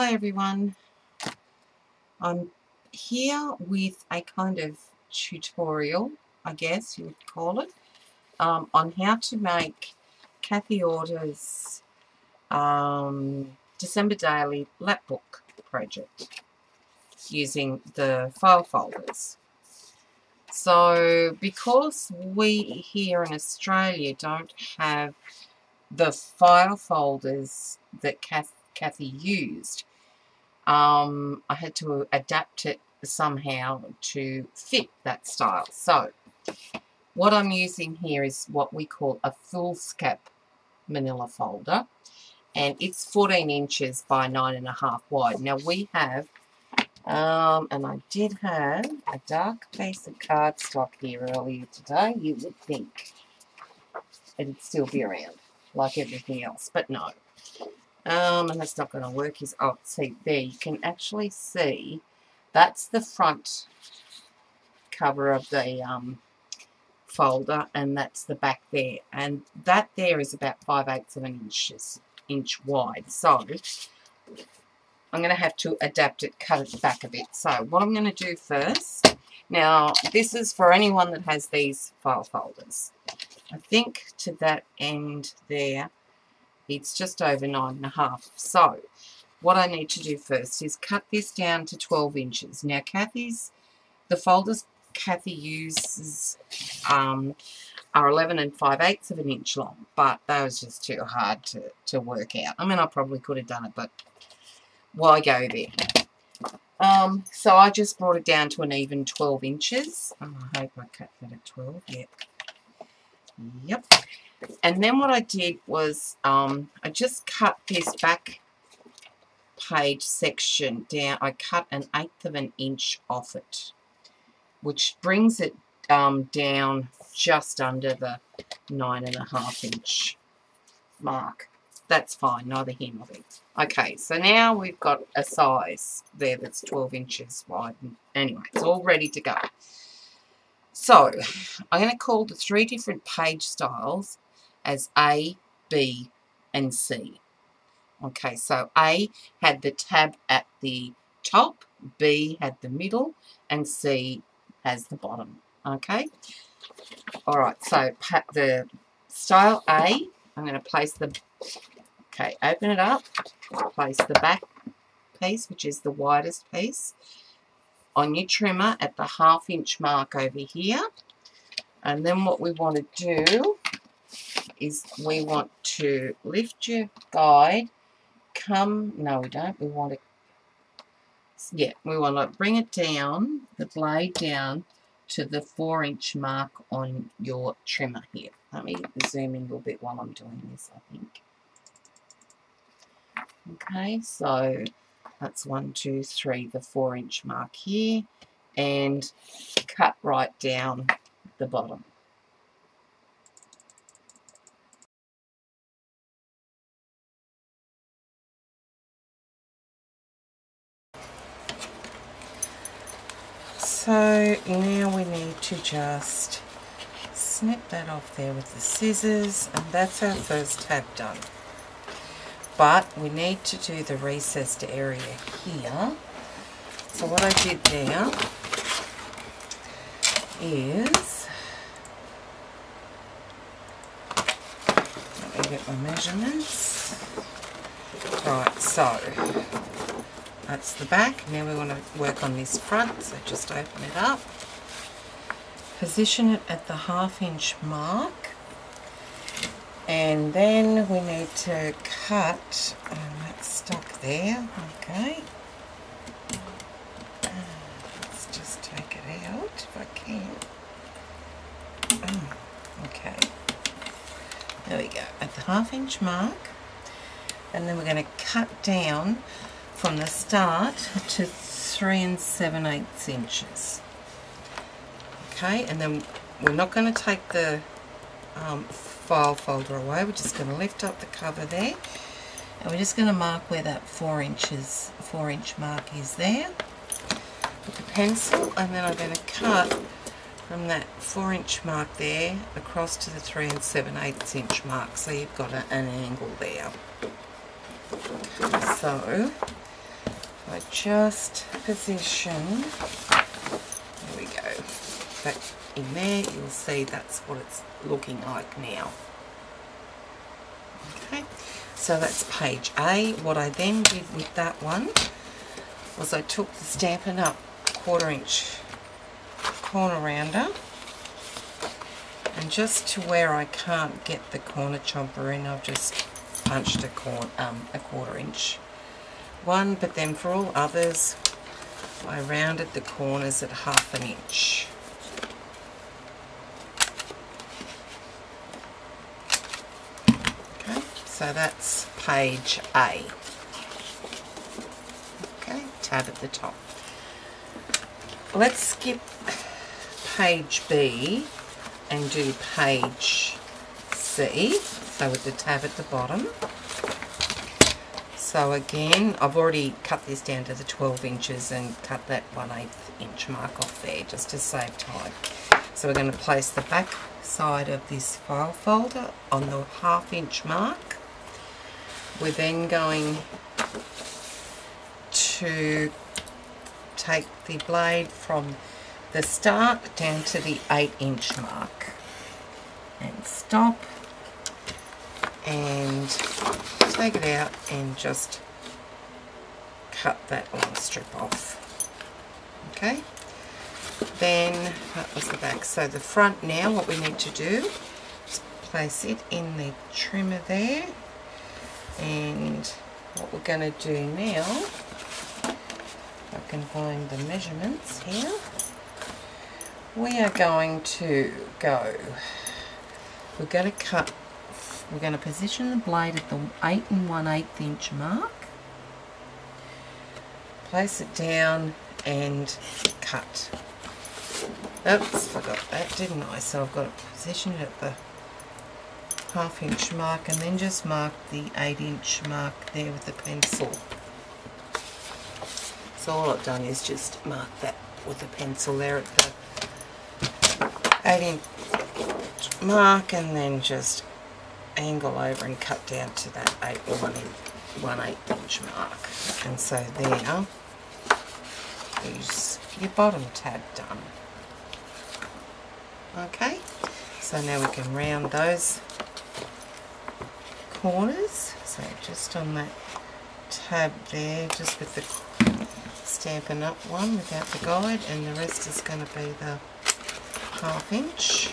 Hello everyone, I'm here with a kind of tutorial, I guess you would call it, on how to make Kathy Orta's December Daily Lapbook project using the file folders. So because we here in Australia don't have the file folders that Kathy used, I had to adapt it somehow to fit that style. So what I'm using here is what we call a foolscap manila folder, and it's 14 inches by 9.5 wide. Now we have, and I did have a dark piece of cardstock here earlier today. You would think it'd still be around like everything else, but no. And that's not going to work. Oh, see, there you can actually see that's the front cover of the folder, and that's the back there, and that there is about 5/8 of an inch wide. So I'm going to have to adapt it, cut it back a bit. So what I'm going to do first, now this is for anyone that has these file folders. I think to that end there it's just over 9.5. So what I need to do first is cut this down to 12 inches. Now the folders Kathy uses are 11 5/8 of an inch long, but that was just too hard to work out. I mean, I probably could have done it, but why go there? So I just brought it down to an even 12 inches. Oh, I hope I cut that at 12. Yep. And then what I did was I just cut this back page section down. I cut 1/8 of an inch off it, which brings it down just under the 9.5 inch mark. That's fine, neither here nor there. Okay, so now we've got a size there that's 12 inches wide. Anyway, it's all ready to go. So I'm going to call the 3 different page styles as A, B, and C. Okay, so A had the tab at the top, B had the middle, and C has the bottom. Okay, all right, so the style A, I'm going to place the, okay, open it up, place the back piece, which is the widest piece, on your trimmer at the 1/2 inch mark over here. And then what we want to do is we want to lift your guide, no we don't, we want to bring it down, the blade down to the 4 inch mark on your trimmer here. Let me zoom in a little bit while I'm doing this, I think. Okay, so that's 1, 2, 3, the 4 inch mark here, and cut right down the bottom. So now we need to just snip that off there with the scissors, and that's our first tab done. But we need to do the recessed area here. So what I did there is, let me get my measurements. Right, so that's the back. Now we want to work on this front, so just open it up, position it at the 1/2 inch mark, and then we need to cut, that's stuck there, okay, let's just take it out if I can. Okay, there we go, at the 1/2 inch mark, and then we're going to cut down from the start to 3 7/8 inches. Okay, and then we're not going to take the file folder away. We're just going to lift up the cover there, and we're just going to mark where that 4 inch mark is there with the pencil, and then I'm going to cut from that 4 inch mark there across to the 3 7/8 inch mark, so you've got an angle there. So I just position, there we go, that in there. You'll see that's what it's looking like now. Okay, so that's page A. What I then did with that one was I took the Stampin' Up! 1/4 inch corner rounder, and just to where I can't get the corner chomper in, I've just punched a 1/4 inch one, but then for all others I rounded the corners at 1/2 inch. Okay, so that's page A. Okay, tab at the top. Let's skip page B and do page C, so with the tab at the bottom. So again, I've already cut this down to the 12 inches and cut that 1/8 inch mark off there just to save time. So we're going to place the back side of this file folder on the 1/2 inch mark. We're then going to take the blade from the start down to the 8 inch mark and stop, and take it out and just cut that long strip off. Okay, then that was the back. So the front now, what we need to do is place it in the trimmer there, and what we're going to do now, if I can find the measurements here, we are going to go, we're going to cut, we're going to position the blade at the 8 1/8 inch mark, place it down and cut. Oops, forgot that, didn't I? So I've got to position it at the 1/2 inch mark and then just mark the 8 inch mark there with the pencil. So all I've done is just mark that with a pencil there at the 8 inch mark, and then just angle over and cut down to that 8 1/8 inch mark. And so there is your bottom tab done. Okay, so now we can round those corners. So just on that tab there, just with the Stampin' Up! One without the guide, and the rest is going to be the 1/2 inch.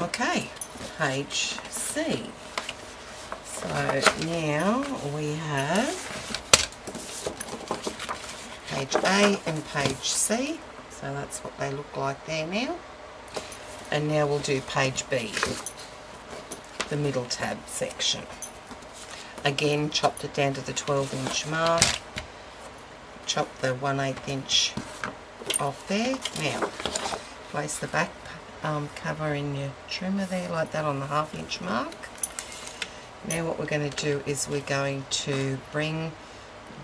Okay, page C. So now we have page A and page C. So that's what they look like there now. And now we'll do page B, the middle tab section. Again, chopped it down to the 12 inch mark, chop the 1/8 inch off there. Now, place the back cover in your trimmer there, like that, on the 1/2 inch mark. Now what we're going to do is we're going to bring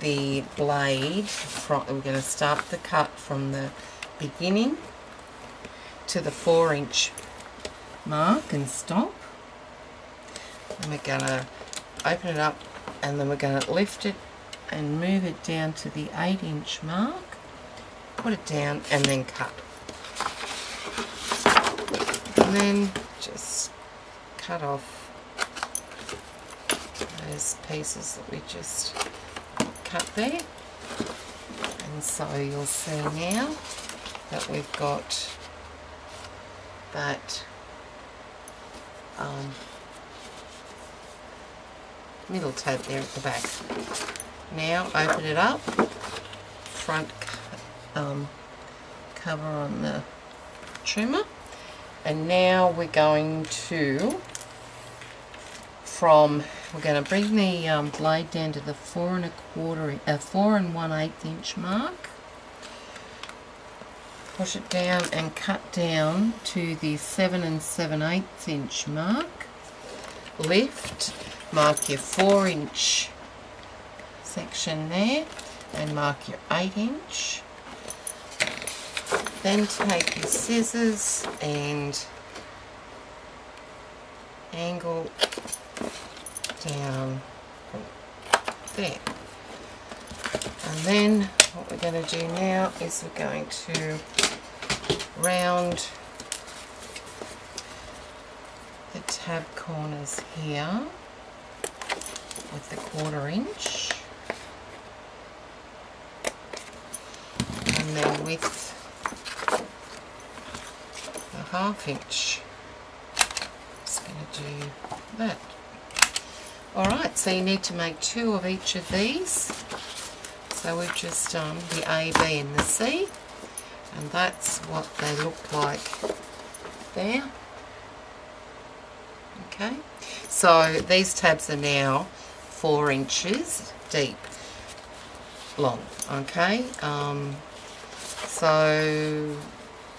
the blade from, we're going to start the cut from the beginning to the 4 inch mark and stop. And we're going to open it up, and then we're going to lift it and move it down to the 8 inch mark, put it down, and then cut. And then just cut off those pieces that we just cut there. And so you'll see now that we've got that middle tab there at the back. Now open it up, front cover on the trimmer, and now we're going to, we're going to bring the blade down to the 4 1/8 inch mark, push it down and cut down to the 7 7/8 inch mark, lift, mark your 4 inch section there and mark your 8 inch. Then take your scissors and angle down from there. And then what we're going to do now is we're going to round the tab corners here with the 1/4 inch, and then with the 1/2 inch. Just going to do that. Alright, so you need to make 2 of each of these. So we've just done the A, B and the C, and that's what they look like there. Okay, so these tabs are now 4 inches deep long. Okay, so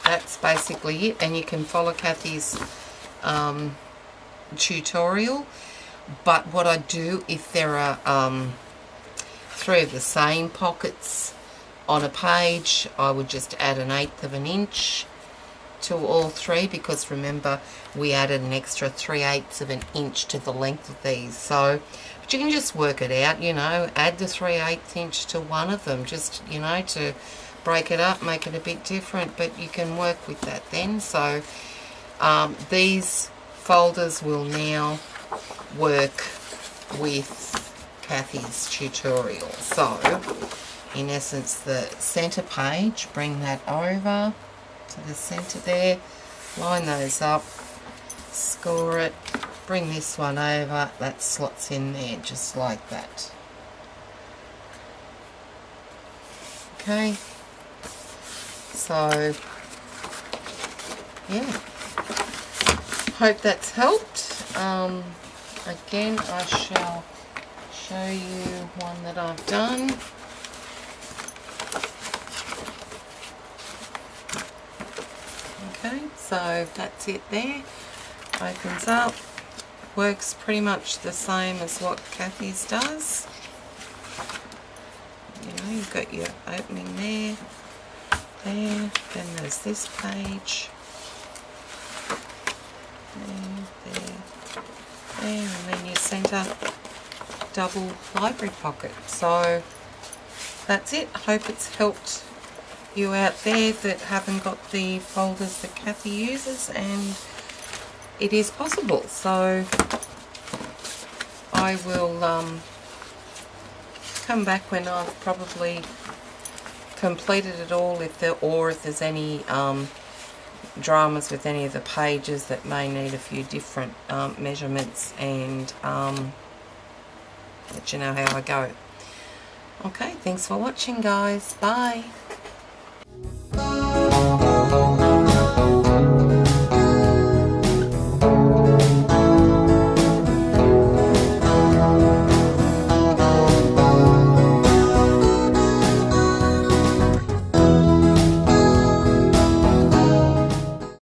that's basically it, and you can follow Kathy's tutorial. But what I do, if there are 3 of the same pockets on a page, I would just add 1/8 of an inch to all 3, because remember we added an extra 3/8 of an inch to the length of these. So, but you can just work it out, you know, add the 3/8 inch to one of them, just, you know, to break it up, make it a bit different, but you can work with that then. So these folders will now work with Kathy's tutorial. So in essence, the center page, bring that over to the center there, line those up, score it, bring this one over, that slots in there just like that. Okay, so yeah, hope that's helped. Again, I shall show you one that I've done. Okay, so that's it there. Opens up, works pretty much the same as what Kathy's does. You know, you've got your opening there, then there's this page, there, and then your centre double library pocket. So that's it. Hope it's helped you out there that haven't got the folders that Kathy uses, and it is possible. So I will come back when I've probably completed it all, if there's any dramas with any of the pages that may need a few different measurements, and let you know how I go. Okay, thanks for watching, guys. Bye.